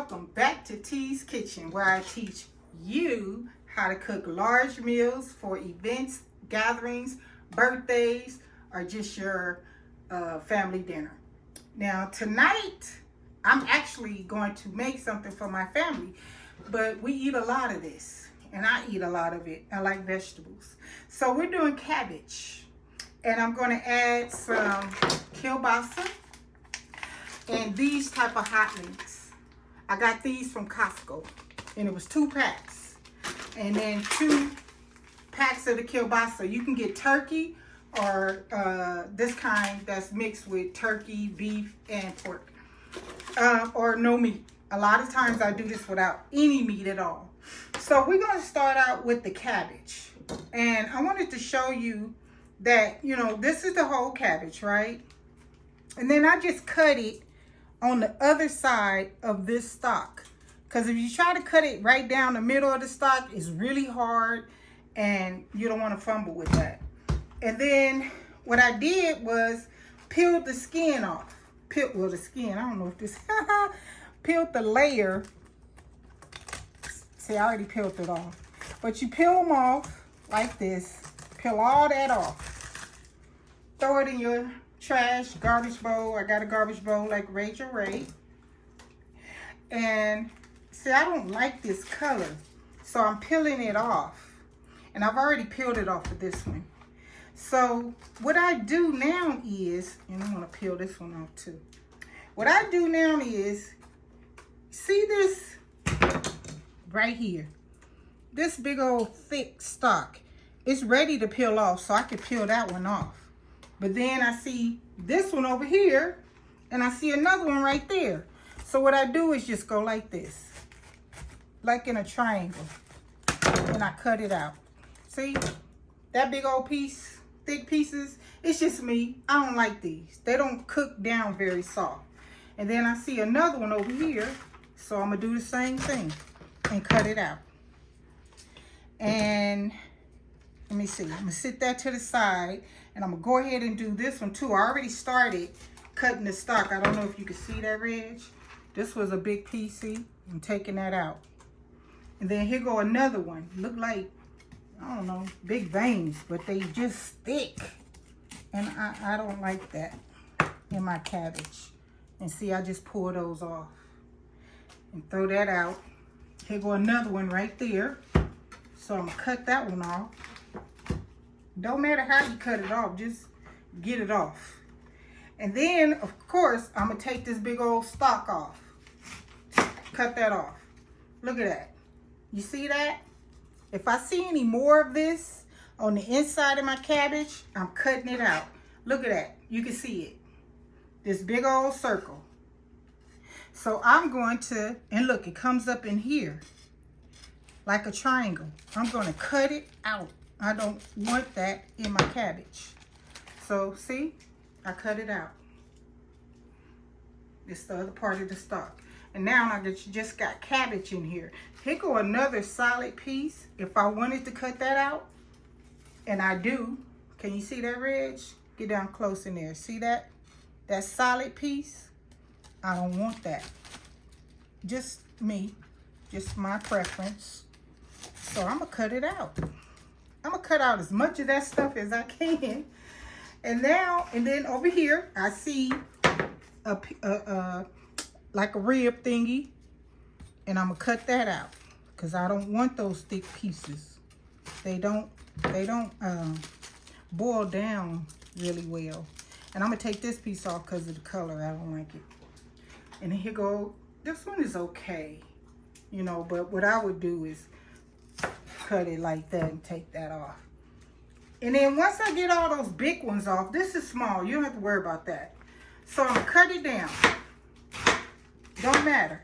welcome back to T's Kitchen, where I teach you how to cook large meals for events, gatherings, birthdays, or just your family dinner. Now tonight, I'm actually going to make something for my family, but we eat a lot of this, and I eat a lot of it. I like vegetables. So we're doing cabbage, and I'm going to add some kielbasa and these type of hot links. I got these from Costco, and it was 2 packs, and then 2 packs of the kielbasa. You can get turkey or this kind that's mixed with turkey, beef, and pork, or no meat. A lot of times I do this without any meat at all. So we're going to start out with the cabbage, and I wanted to show you that, you know, this is the whole cabbage, right? And then I just cut it on the other side of this stalk, because if you try to cut it right down the middle of the stalk, it's really hard and you don't want to fumble with that. And then what I did was peeled the skin off. Well, the skin, I don't know if this peeled the layer. See, I already peeled it off, but you peel them off like this. Peel all that off, throw it in your trash, garbage bowl. I got a garbage bowl like Rachel Ray. And see, I don't like this color, so I'm peeling it off. And I've already peeled it off of this one. So what I do now is, and I'm gonna peel this one off too. What I do now is, see this right here? This big old thick stalk. It's ready to peel off, so I can peel that one off. But then I see this one over here, and I see another one right there. So what I do is just go like this, like in a triangle, and I cut it out. See, that big old piece, thick pieces, it's just me. I don't like these. They don't cook down very soft. And then I see another one over here, so I'm gonna do the same thing and cut it out. And let me see, I'm gonna sit that to the side, and I'm gonna go ahead and do this one too. I already started cutting the stalk. I don't know if you can see that, Reg. This was a big piece, see? I'm taking that out. And then here go another one. Look like, I don't know, big veins, but they just thick. And I don't like that in my cabbage. And see, I just pull those off and throw that out. Here go another one right there. So I'm gonna cut that one off. Don't matter how you cut it off, just get it off. And then, of course, I'm gonna take this big old stalk off. Cut that off. Look at that. You see that? If I see any more of this on the inside of my cabbage, I'm cutting it out. Look at that. You can see it. This big old circle. So I'm going to, and look, it comes up in here like a triangle. I'm going to cut it out. I don't want that in my cabbage. So see, I cut it out. This is the other part of the stalk. And now I just got cabbage in here. Here go another solid piece. If I wanted to cut that out, and I do, can you see that, Reg? Get down close in there. See that? That solid piece? I don't want that. Just me, just my preference. So I'm gonna cut it out. I'm gonna cut out as much of that stuff as I can. And now, and then over here, I see like a rib thingy, and I'm gonna cut that out because I don't want those thick pieces. They don't boil down really well. And I'm gonna take this piece off because of the color. I don't like it. And here go, this one is okay, you know, but what I would do is cut it like that and take that off. And then once I get all those big ones off, this is small, you don't have to worry about that. So I'm gonna cut it down. Don't matter.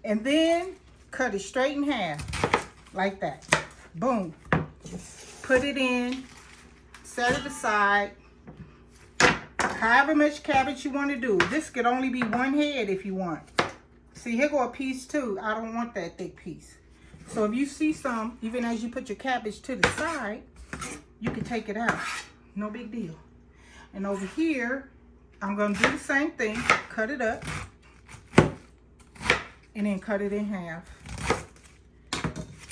And then cut it straight in half, like that. Boom. Put it in, set it aside. However much cabbage you want to do. This could only be 1 head if you want. See, here go a piece too. I don't want that thick piece. So if you see some, even as you put your cabbage to the side, you can take it out. No big deal. And over here, I'm going to do the same thing. Cut it up. and then cut it in half.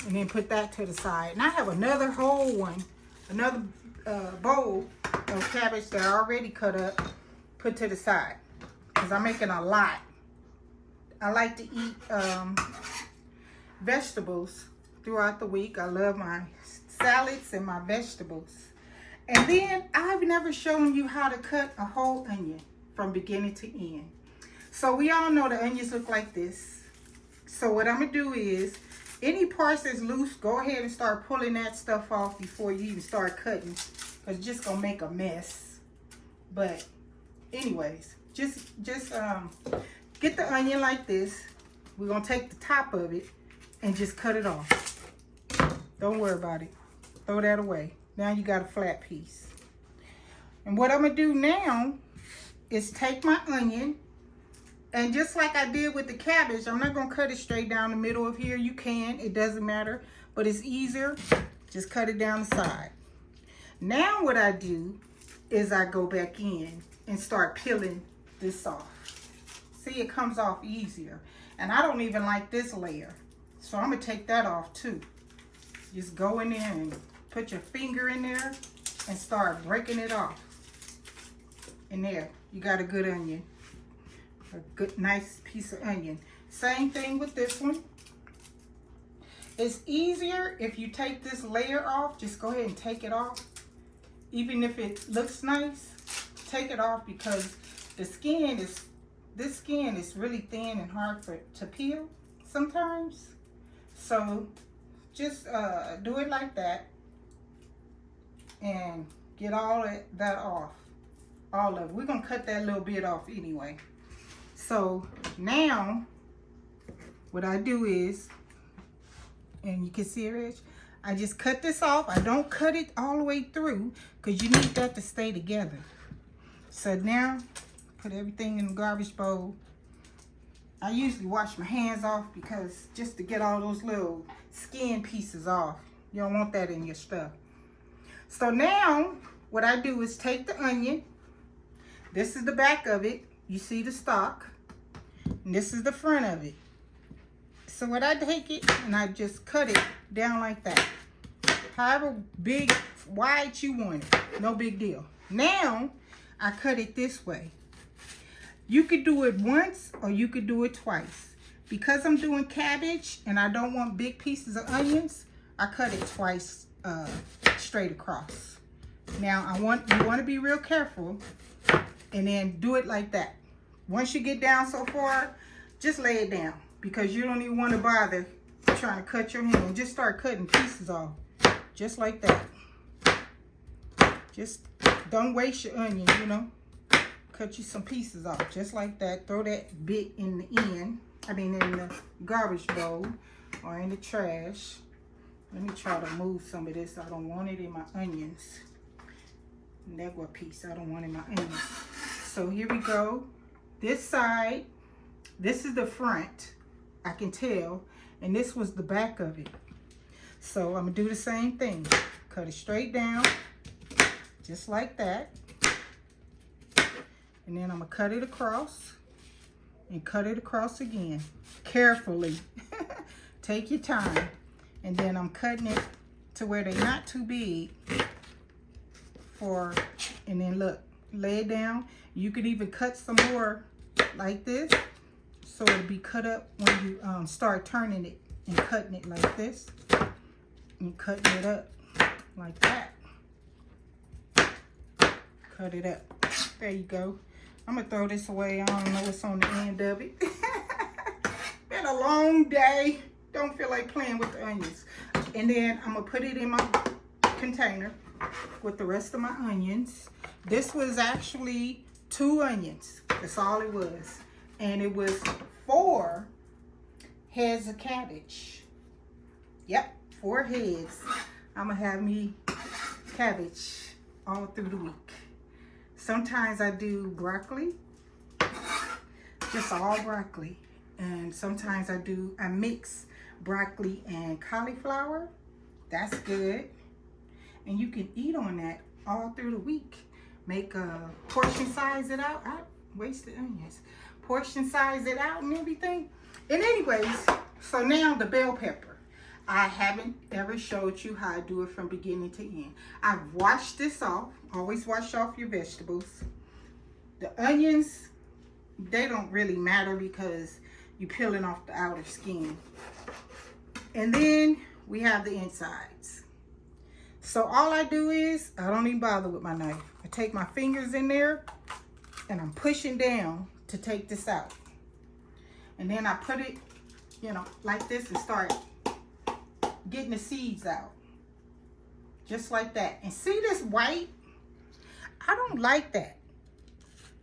And then put that to the side. And I have another whole one, another bowl of cabbage that I already cut up, put to the side. Because I'm making a lot. I like to eat vegetables throughout the week. I love my salads and my vegetables. And then I've never shown you how to cut a whole onion from beginning to end. So we all know the onions look like this. So what I'm going to do is, any parts that's loose, go ahead and start pulling that stuff off before you even start cutting. Because it's just going to make a mess. But anyways, just get the onion like this. We're going to take the top of it and just cut it off. Don't worry about it. Throw that away. Now you got a flat piece. And what I'm going to do now is take my onion, and just like I did with the cabbage, I'm not going to cut it straight down the middle of here. You can. It doesn't matter. But it's easier. Just cut it down the side. Now what I do is I go back in and start peeling this off. See, it comes off easier. And I don't even like this layer. So I'm going to take that off too. Just go in there and put your finger in there and start breaking it off. And there, you got a good onion. A good, nice piece of onion. Same thing with this one. It's easier if you take this layer off. Just go ahead and take it off. Even if it looks nice, take it off, because the skin is, this skin is really thin and hard to peel sometimes. So just do it like that and get all that off. All of it. We're going to cut that little bit off anyway. So now what I do is, and you can see it, Rich, I just cut this off. I don't cut it all the way through because you need that to stay together. So now, put everything in the garbage bowl. I usually wash my hands off because just to get all those little skin pieces off. You don't want that in your stuff. So now, what I do is take the onion. This is the back of it. You see the stalk. And this is the front of it. So what I take it and I just cut it down like that. However big, wide you want it. No big deal. Now, I cut it this way. You could do it once or you could do it twice. Because I'm doing cabbage and I don't want big pieces of onions, I cut it twice straight across. Now, you want to be real careful and then do it like that. Once you get down so far, just lay it down, because you don't even want to bother trying to cut your hand. Just start cutting pieces off, just like that. Just don't waste your onion, you know. Cut you some pieces off, just like that. Throw that bit in the end, in the garbage bowl or in the trash. Let me try to move some of this. I don't want it in my onions. Negua piece, I don't want it in my onions. So here we go. This side, this is the front, I can tell, and this was the back of it. So I'm gonna do the same thing. Cut it straight down, just like that. And then I'm gonna cut it across and cut it across again. Carefully. Take your time. And then I'm cutting it to where they're not too big and then look, lay it down. You could even cut some more like this, so it'll be cut up when you start turning it and cutting it like this. And cutting it up like that. Cut it up. There you go. I'm gonna throw this away. I don't know what's on the end of it. Been a long day. Don't feel like playing with the onions. And then I'm gonna put it in my container with the rest of my onions. This was actually 2 onions. That's all it was. And it was 4 heads of cabbage. Yep, 4 heads. I'm gonna have me cabbage all through the week. Sometimes I do broccoli, just all broccoli. And sometimes I mix broccoli and cauliflower. That's good. And you can eat on that all through the week. Make portion size it out. I wasted onions. Portion size it out and everything. And anyways, so now the bell pepper. I haven't ever showed you how I do it from beginning to end. I've washed this off. Always wash off your vegetables. The onions, they don't really matter because you're peeling off the outer skin. And then we have the insides. So all I do is, I don't even bother with my knife. I take my fingers in there and I'm pushing down to take this out. And then I put it, you know, like this and start getting the seeds out. Just like that. And see this white? I don't like that.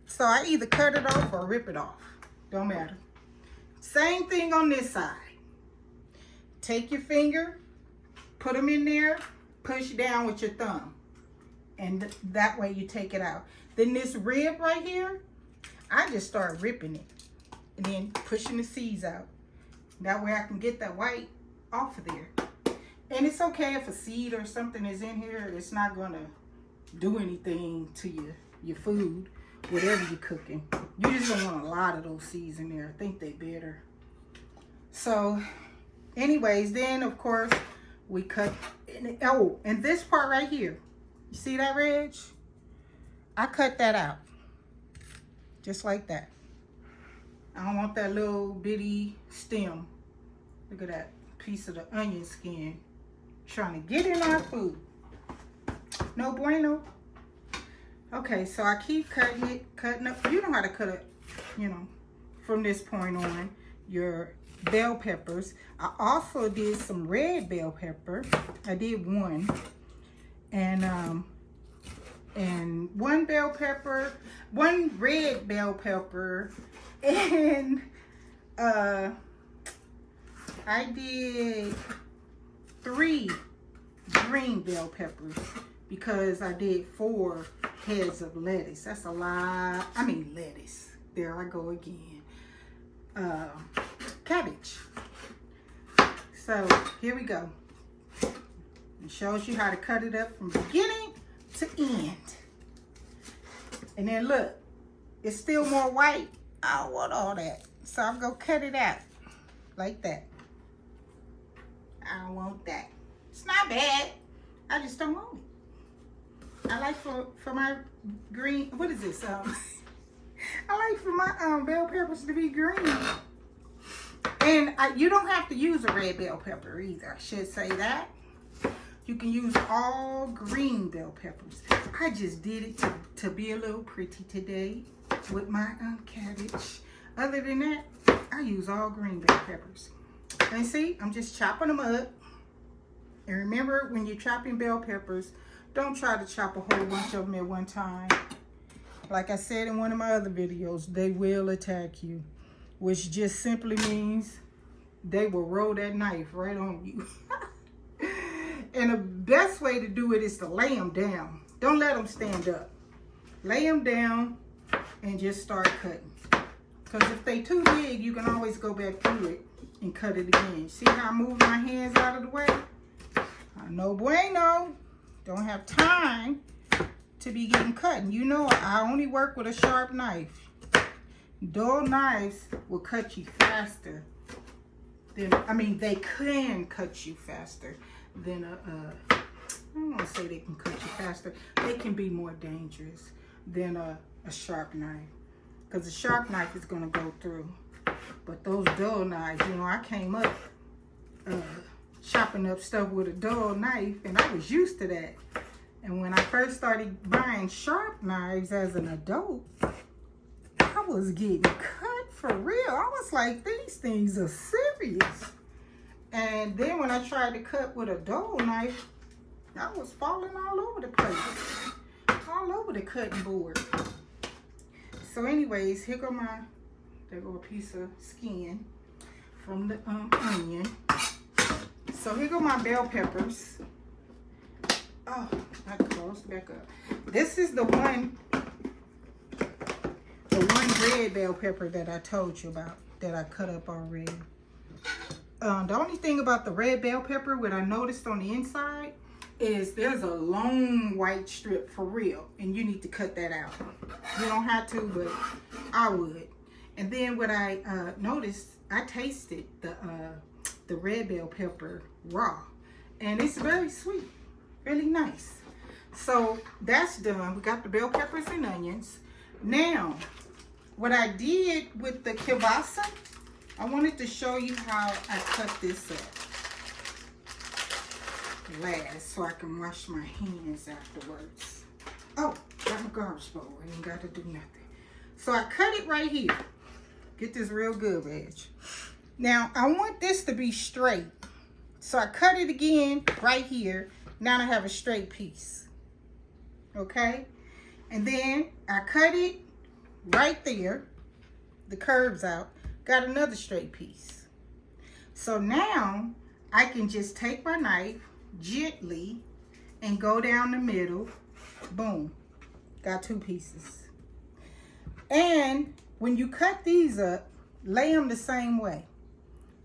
So I either cut it off or rip it off. Don't matter. Same thing on this side. Take your finger, put them in there, push down with your thumb. And that way you take it out. Then this rib right here, I just start ripping it. And then pushing the seeds out. That way I can get that white off of there. And it's okay if a seed or something is in here. It's not going to do anything to your food, whatever you're cooking. You just don't want a lot of those seeds in there. I think they better. So, anyways, then of course we cut. Oh, and this part right here. You see that, Reg? I cut that out. Just like that. I don't want that little bitty stem. Look at that piece of the onion skin trying to get in our food. No bueno. Okay, so I keep cutting it, cutting up. You know how to cut it, you know, from this point on, your bell peppers. I also did some red bell pepper. I did one. And one bell pepper, one red bell pepper, and I did 3 green bell peppers because I did 4 heads of lettuce. That's a lot. I mean lettuce. There I go again. Cabbage. So here we go. It shows you how to cut it up from beginning to end. And then look, it's still more white. I don't want all that. So I'm going to cut it out like that. I don't want that. It's not bad. I just don't want it. I like for my green, what is this? I like for my bell peppers to be green. And you don't have to use a red bell pepper either. I should say that. You can use all green bell peppers. I just did it to be a little pretty today with my cabbage. Other than that, I use all green bell peppers. And see, I'm just chopping them up. And remember, when you're chopping bell peppers, don't try to chop a whole bunch of them at one time. Like I said in one of my other videos, they will attack you. Which just simply means they will roll that knife right on you. And the best way to do it is to lay them down. Don't let them stand up. Lay them down and just start cutting. Because if they too big, you can always go back through it and cut it again. See how I move my hands out of the way? No bueno. Don't have time to be getting cut. And you know I only work with a sharp knife. Dull knives will cut you faster than, I mean, they can cut you faster than I don't want to say they can cut you faster. They can be more dangerous than a sharp knife. Because a sharp knife is going to go through. But those dull knives, you know, I came up chopping up stuff with a dull knife, and I was used to that. And when I first started buying sharp knives as an adult, I was getting cut for real. I was like, these things are serious. And then when I tried to cut with a dull knife, I was falling all over the place. All over the cutting board. So anyways, here go there go a piece of skin from the onion. So here go my bell peppers. Oh, I closed back up. This is the one red bell pepper that I told you about, that I cut up already. The only thing about the red bell pepper, what I noticed on the inside, is there's a long white strip for real, and you need to cut that out. You don't have to, but I would. And then what I noticed I tasted the red bell pepper raw, and it's very sweet, really nice. So that's done. We got the bell peppers and onions. Now, what I did with the kielbasa, I wanted to show you how I cut this up last so I can wash my hands afterwards. Oh, got my garbage bowl. I ain't got to do nothing. So I cut it right here. Get this real good, Reg. Now, I want this to be straight. So I cut it again right here. Now I have a straight piece. Okay? And then I cut it right there. The curves out. Got another straight piece. So now I can just take my knife gently and go down the middle. Boom. Got two pieces. And when you cut these up, lay them the same way.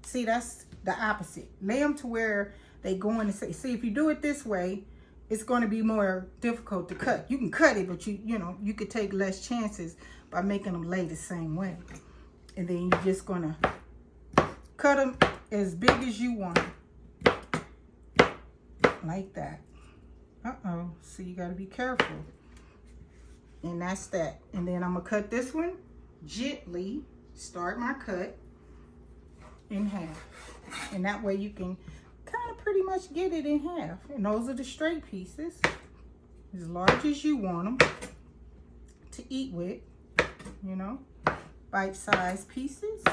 See, that's the opposite. Lay them to where they go in the same. See, if you do it this way, it's going to be more difficult to cut. You can cut it, but you could take less chances by making them lay the same way. And then you're just going to cut them as big as you want. Like that. Uh-oh. So you got to be careful. And that's that. And then I'm going to cut this one gently. Start my cut in half. And that way you can kind of pretty much get it in half. And those are the straight pieces. As large as you want them to eat with. You know. Bite-sized pieces.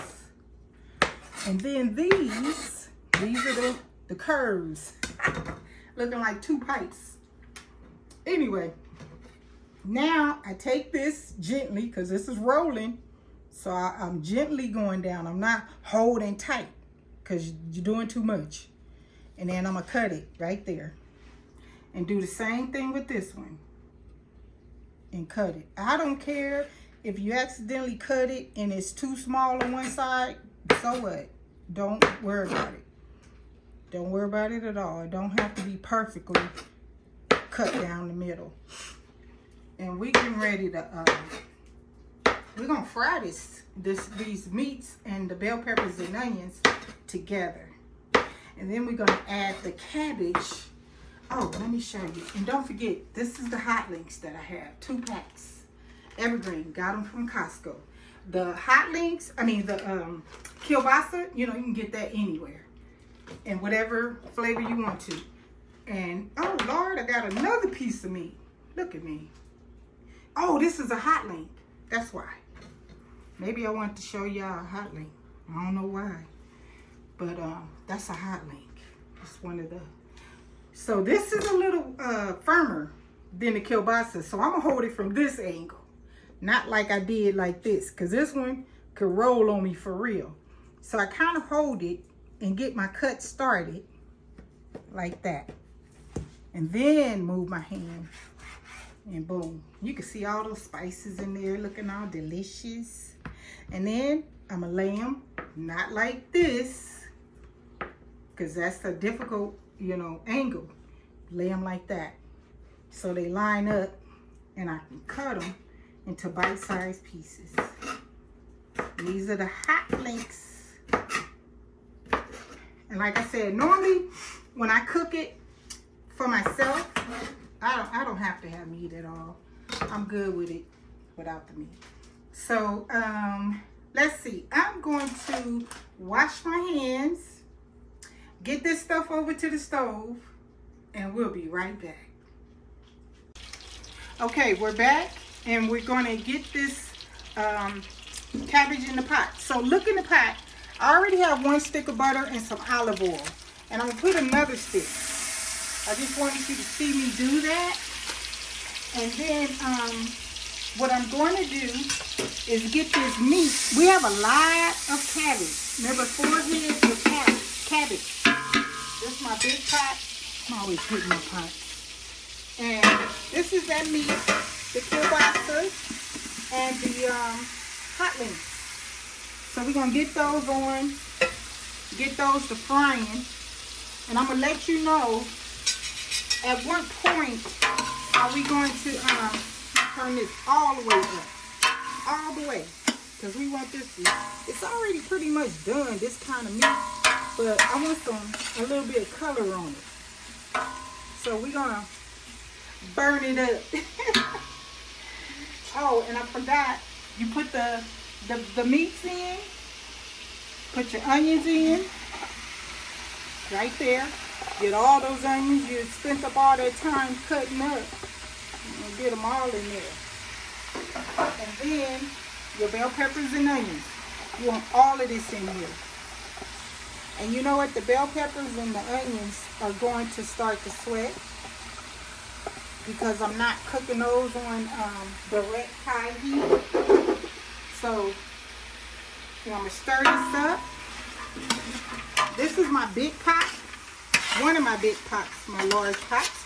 And then these are the curves. Looking like two pipes. Anyway, now I take this gently because this is rolling. So I'm gently going down. I'm not holding tight because you're doing too much. And then I'm going to cut it right there. And do the same thing with this one. And cut it. I don't care if you accidentally cut it and it's too small on one side. So what? Don't worry about it. Don't worry about it at all. It don't have to be perfectly cut down the middle. And we getting ready to, we're going to fry these meats and the bell peppers and onions together. And then we're going to add the cabbage. Oh, let me show you. And don't forget, this is the hot links that I have. 2 packs. Evergreen. Got them from Costco. The hot links, the kielbasa, you can get that anywhere. And whatever flavor you want to. And, oh, Lord, I got another piece of meat. Look at me. Oh, this is a hot link. That's why. Maybe I want to show y'all a hot link. I don't know why. But that's a hot link. It's one of the... So this is a little firmer than the kielbasa. So I'm going to hold it from this angle. Not like I did like this. Because this one could roll on me for real. So I kind of hold it and get my cut started like that. And then move my hand. And boom. You can see all those spices in there looking all delicious. And then I'm going to lay them not like this. Because that's a difficult, angle. Lay them like that. So they line up and I can cut them into bite-sized pieces. These are the hot links. And like I said, normally when I cook it for myself, I don't have to have meat at all. I'm good with it without the meat. So, let's see. I'm going to wash my hands, get this stuff over to the stove, and we'll be right back. Okay, we're back, and we're going to get this cabbage in the pot. So look in the pot. I already have 1 stick of butter and some olive oil. And I'm going to put another stick. I just wanted you to see me do that. And then what I'm going to do is get this meat. We have a lot of cabbage. Remember, 4 heads of cabbage. This is my big pot. I'm always hitting my pot. And this is that meat, the kielbasa, and the hot links. So we're going to get those on, get those to frying. And I'm going to let you know at what point are we going to turn this all the way up. All the way. because we want this to, it's already pretty much done, this kind of meat, but I want a little bit of color on it. So we're gonna burn it up. Oh, and I forgot, you put the meats in, put your onions in, right there. Get all those onions you spent up all that time cutting up, and get them all in there. And then your bell peppers and onions. You want all of this in here. And you know what? The bell peppers and the onions are going to start to sweat because I'm not cooking those on direct high heat. So I'm going to stir this up. This is my big pot. One of my big pots, my large pots,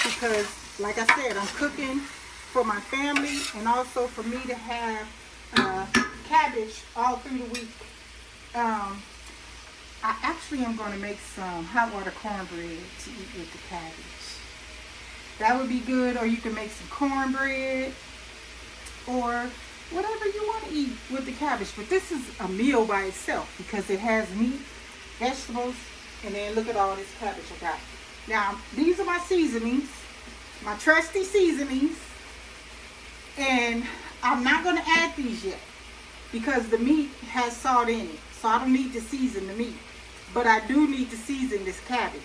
because like I said, I'm cooking for my family and also for me to have cabbage all through the week. I actually am going to make some hot water cornbread to eat with the cabbage. That would be good, or you can make some cornbread or whatever you want to eat with the cabbage. But this is a meal by itself because it has meat, vegetables, and then look at all this cabbage I got. Now, these are my seasonings, my trusty seasonings. And I'm not going to add these yet because the meat has salt in it. So I don't need to season the meat. But I do need to season this cabbage.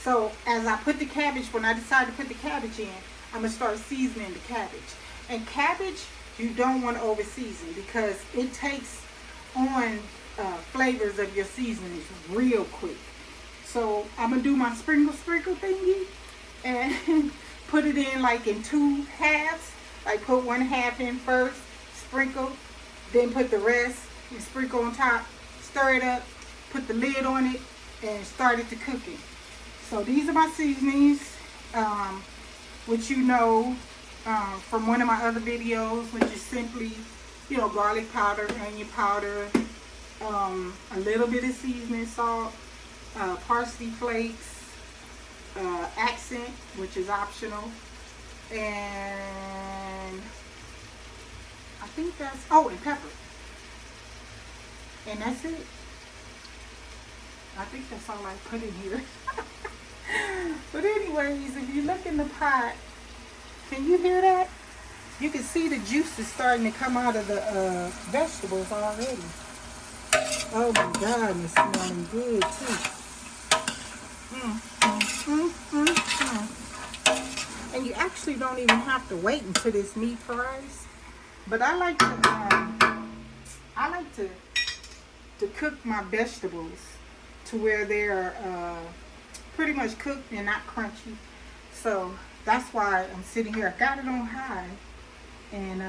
So as I put the cabbage, when I decide to put the cabbage in, I'm going to start seasoning the cabbage. And cabbage, you don't want to over season because it takes on flavors of your seasonings real quick. So I'm going to do my sprinkle thingy and put it in like in 2 halves. Like put 1/2 in first, sprinkle, then put the rest and sprinkle on top, stir it up, put the lid on it, and start it to cooking. So these are my seasonings, which you know from one of my other videos, which is simply, garlic powder, onion powder, a little bit of seasoning salt, parsley flakes, accent, which is optional, and I think that's, and pepper. And that's it. I think that's all I put in here. But anyways, if you look in the pot, can you hear that? You can see the juices starting to come out of the vegetables already. Oh my God, and it's smelling good too. And you actually don't even have to wait until this meat fries. But I like to cook my vegetables to where they're pretty much cooked and not crunchy. So that's why I'm sitting here. I got it on high, and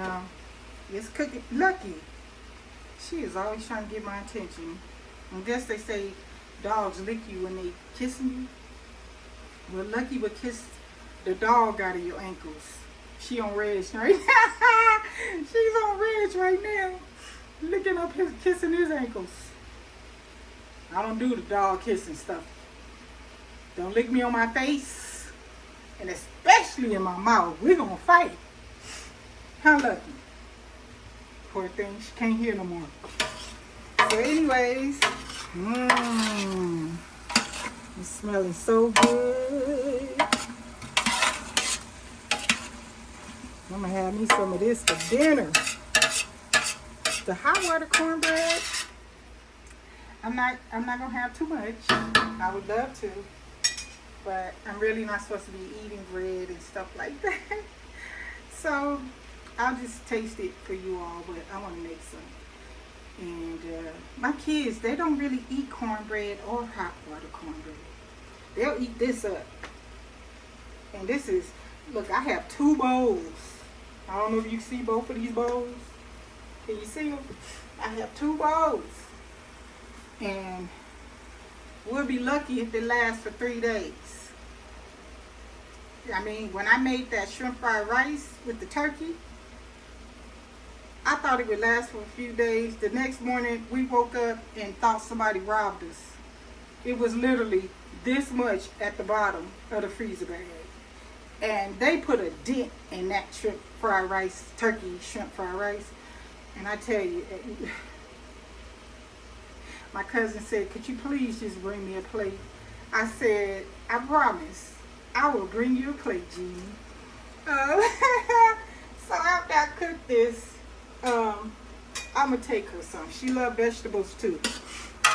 it's cooking. Lucky, she is always trying to get my attention. I guess they say dogs lick you when they kissing you. Well, Lucky would kiss the dog out of your ankles. She on Reg right now. She's on Reg right now, licking up kissing his ankles. I don't do the dog kissing stuff. Don't lick me on my face, and especially in my mouth. We're gonna fight. How Lucky? Poor thing, she can't hear no more. So anyways, it's smelling so good. I'm gonna have me some of this for dinner. The hot water cornbread, I'm not gonna have too much. I would love to, but I'm really not supposed to be eating bread and stuff like that. So I'll just taste it for you all, but I want to make some. And my kids, they don't really eat cornbread or hot water cornbread. They'll eat this up. And this is, look, I have 2 bowls. I don't know if you see both of these bowls. Can you see them? I have 2 bowls. And we'll be lucky if it lasts for 3 days. I mean, when I made that shrimp fried rice with the turkey, I thought it would last for a few days. The next morning, we woke up and thought somebody robbed us. It was literally this much at the bottom of the freezer bag. And they put a dent in that shrimp fried rice, turkey shrimp fried rice. And I tell you, my cousin said, could you please just bring me a plate? I said, I promise, I will bring you a plate, Jeannie. So after I cook this, I'm going to take her some. She loves vegetables too.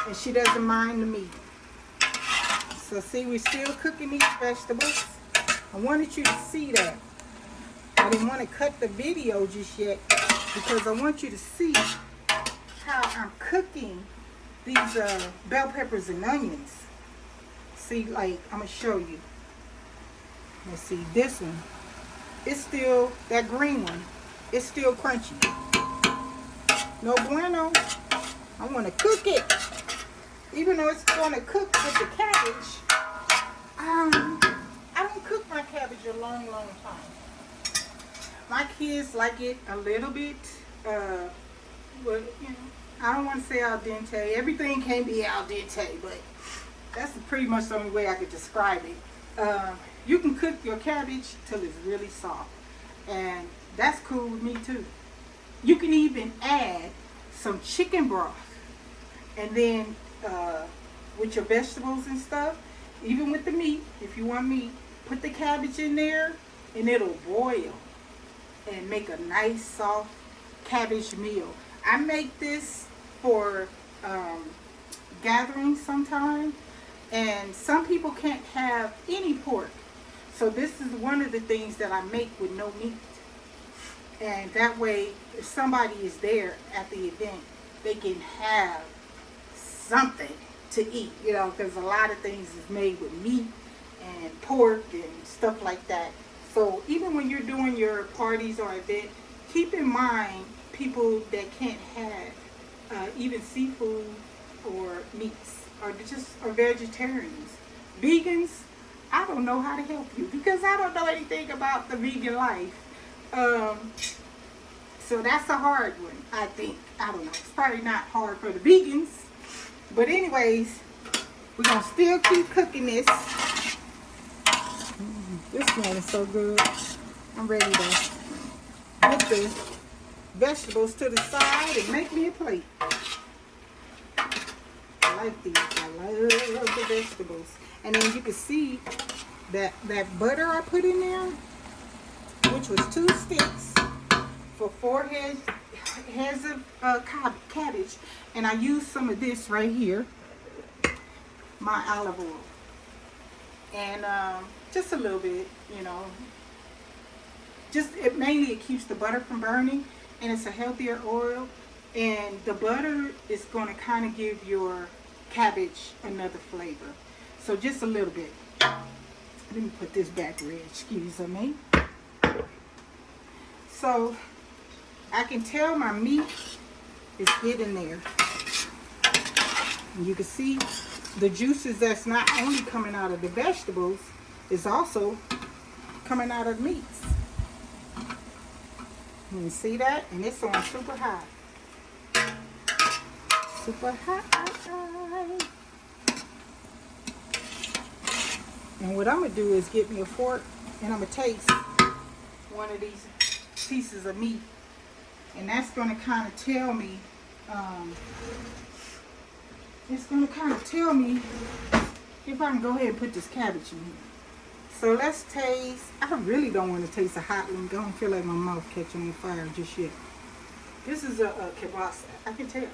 And she doesn't mind the meat. So see, we're still cooking these vegetables. I wanted you to see that. I didn't want to cut the video just yet because I want you to see how I'm cooking these bell peppers and onions. See, like, I'm going to show you. Let's see, this one. It's still, that green one, it's still crunchy. No bueno. I want to cook it. Even though it's going to cook with the cabbage, I don't cook my cabbage a long, long time. My kids like it a little bit, but, you know, I don't want to say al dente. Everything can't be al dente, but that's pretty much the only way I could describe it. You can cook your cabbage till it's really soft, and that's cool with me too. You can even add some chicken broth, and then with your vegetables and stuff, even with the meat, if you want meat, put the cabbage in there and it'll boil and make a nice soft cabbage meal. I make this for gatherings sometime, and some people can't have any pork. So this is one of the things that I make with no meat. And that way, if somebody is there at the event, they can have something to eat, you know, because a lot of things is made with meat and pork and stuff like that. So even when you're doing your parties or event, keep in mind people that can't have even seafood or meats, or just are vegetarians. Vegans, I don't know how to help you because I don't know anything about the vegan life. So that's a hard one, I think. I don't know. It's probably not hard for the vegans. But anyways, we're going to still keep cooking this. This one is so good. I'm ready to put the vegetables to the side and make me a plate. I like these. I love the vegetables. And then you can see that butter I put in there, which was 2 sticks for 4 heads of cabbage. And I used some of this right here, my olive oil. And just a little bit, you know. Mainly it keeps the butter from burning, and it's a healthier oil. And the butter is going to kind of give your cabbage another flavor. So just a little bit. Let me put this back red, excuse me. So I can tell my meat is getting there. And you can see the juices that's not only coming out of the vegetables, is also coming out of the meats. You can see that? And it's on super high. Super high. And what I'm going to do is get me a fork, and I'm going to taste one of these pieces of meat. And that's going to kind of tell me, it's going to kind of tell me if I can go ahead and put this cabbage in here. So let's taste. I really don't want to taste a hot one. I don't feel like my mouth catching on fire just yet. This is a kielbasa. I can tell.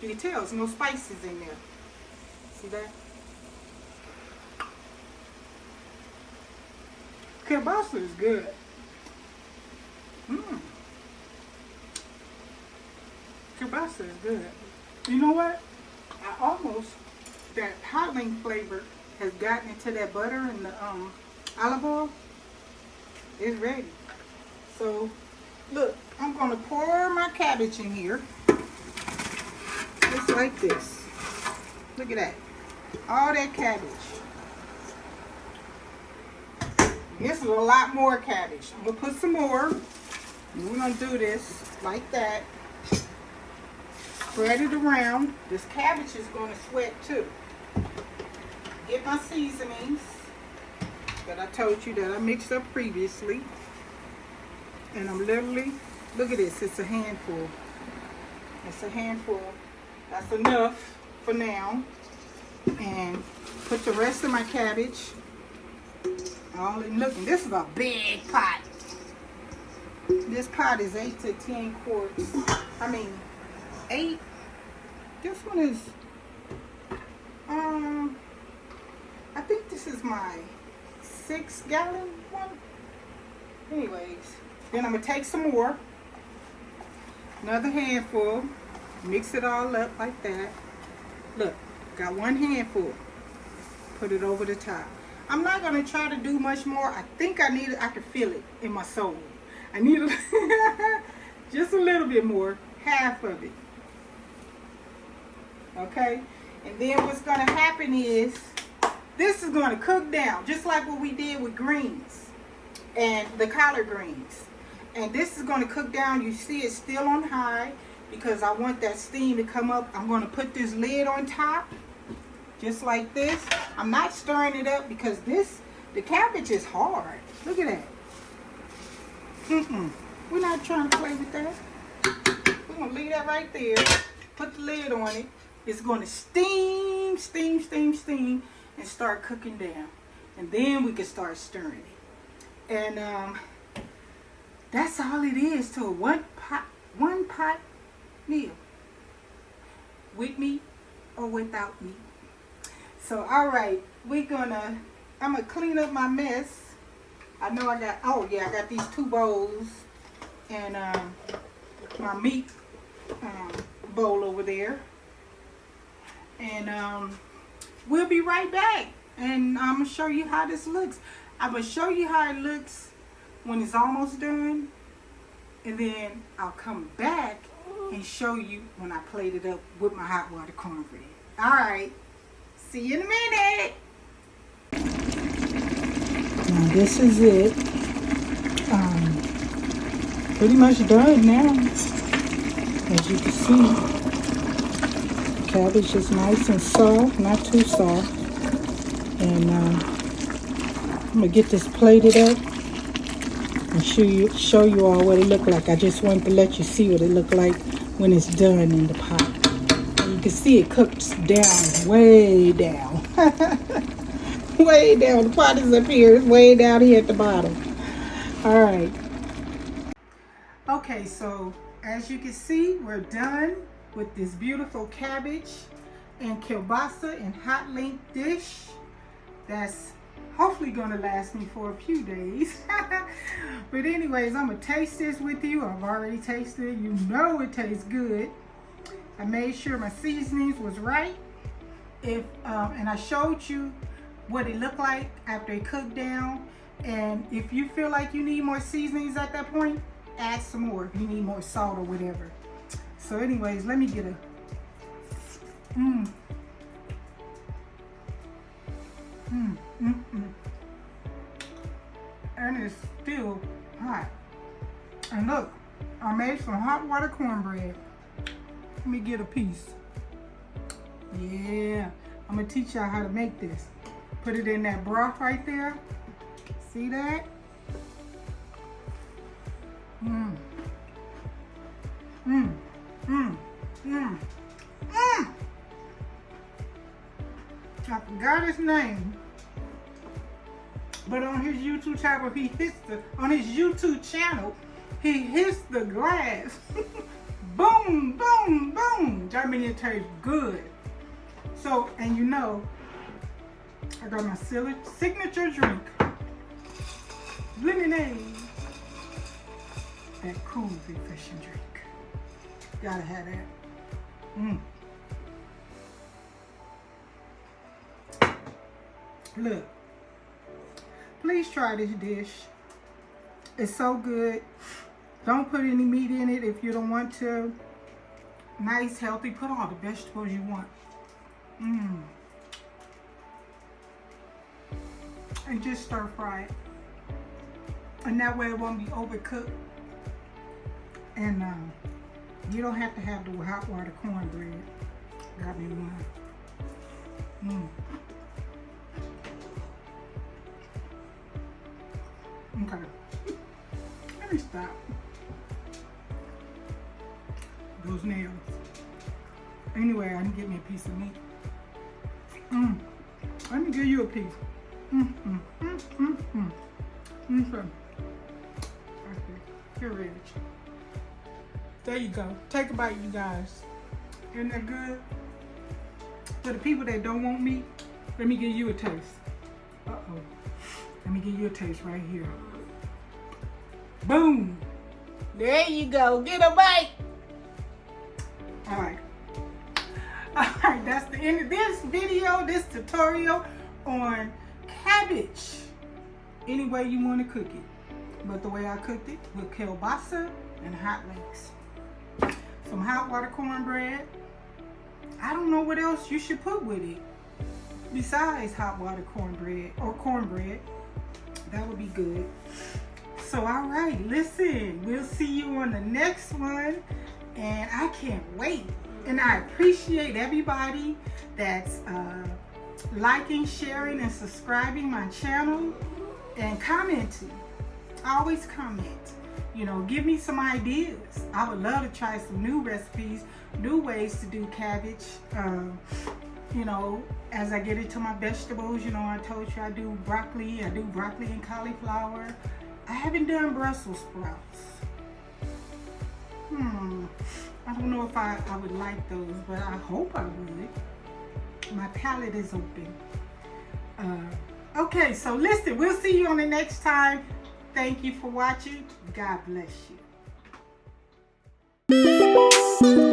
You can tell there's no spices in there. See that? Kielbasa is good. Kielbasa is good. You know what? That hotling flavor has gotten into that butter and the olive oil. It's ready. So, look, I'm going to pour my cabbage in here. Just like this. Look at that. All that cabbage. This is a lot more cabbage. I'm going to put some more. And we're going to do this like that. Spread it around. This cabbage is going to sweat too. Get my seasonings that I told you that I mixed up previously. And I'm literally, look at this, it's a handful. That's a handful. That's enough for now. And put the rest of my cabbage all in. Looking, this is a big pot. This pot is 8 to 10 quarts. I mean, 8. This one is, I think this is my 6-gallon one. Anyways, then I'm gonna take some more. Another handful. Mix it all up like that. Look, got one handful. Put it over the top. I'm not gonna try to do much more. I think I can feel it in my soul. I need just a little bit more, half of it. Okay, and then what's gonna happen is this is gonna cook down, just like what we did with greens and the collard greens. And this is gonna cook down. You see it's still on high because I want that steam to come up. I'm gonna put this lid on top, just like this. I'm not stirring it up because the cabbage is hard. Look at that. We're not trying to play with that. We're gonna leave that right there. Put the lid on it. It's gonna steam, steam, steam, steam, and start cooking down. And then we can start stirring it. And that's all it is to a one pot meal. With meat or without meat. So all right, I'm gonna clean up my mess. I know I got these 2 bowls and my meat bowl over there. And we'll be right back. And I'm going to show you how this looks. I'm going to show you how it looks when it's almost done. And then I'll come back and show you when I plate it up with my hot water cornbread. All right. See you in a minute. Now this is it. Pretty much done now. As you can see, the cabbage is nice and soft, not too soft. And I'm gonna get this plated up and show you all what it looked like. I just wanted to let you see what it looked like when it's done in the pot. And you can see it cooks down, way down. Way down. The pot is up here. It's way down here at the bottom. All right. Okay, so as you can see, we're done with this beautiful cabbage and kielbasa and hot link dish. That's hopefully gonna last me for a few days. But anyways, I'm gonna taste this with you. I've already tasted it. You know it tastes good. I made sure my seasonings was right. And I showed you what it looked like after it cooked down. And if you feel like you need more seasonings at that point, add some more if you need more salt or whatever. So anyways, let me get a and it's still hot. And look, I made some hot water cornbread. Let me get a piece. Yeah, I'm gonna teach y'all how to make this. Put it in that broth right there. See that? I forgot his name, but on his YouTube channel, he hits the glass. Boom, boom, boom. I mean, it tastes good. So, and you know, I got my signature drink, lemonade. That cool, refreshing drink. Gotta have that. Look, please try this dish. It's so good. Don't put any meat in it if you don't want to. Nice, healthy. Put all the vegetables you want. And just stir fry it. And that way it won't be overcooked. And you don't have to have the hot water cornbread. Got me one. Okay. Let me stop. Those nails. Anyway, I can get me a piece of meat. Let me give you a piece. Okay. Here, Reg. There you go. Take a bite, you guys. Isn't that good? For the people that don't want meat, let me give you a taste. Uh-oh. Let me give you a taste right here. Boom. There you go. Get a bite. All right. All right, that's the end of this video, this tutorial on cabbage. Any way you want to cook it. But the way I cooked it with kielbasa and hot links. Some hot water cornbread. I don't know what else you should put with it besides hot water cornbread or cornbread. That would be good. So, all right, listen, we'll see you on the next one. And I can't wait. And I appreciate everybody that's liking, sharing, and subscribing my channel and commenting. I always comment. You know, give me some ideas. I would love to try some new recipes, new ways to do cabbage. You know, as I get into my vegetables, you know, I told you I do broccoli and cauliflower. I haven't done Brussels sprouts. I don't know if I would like those, but I hope I would. My palate is open. Okay, so listen, we'll see you on the next time. Thank you for watching. God bless you.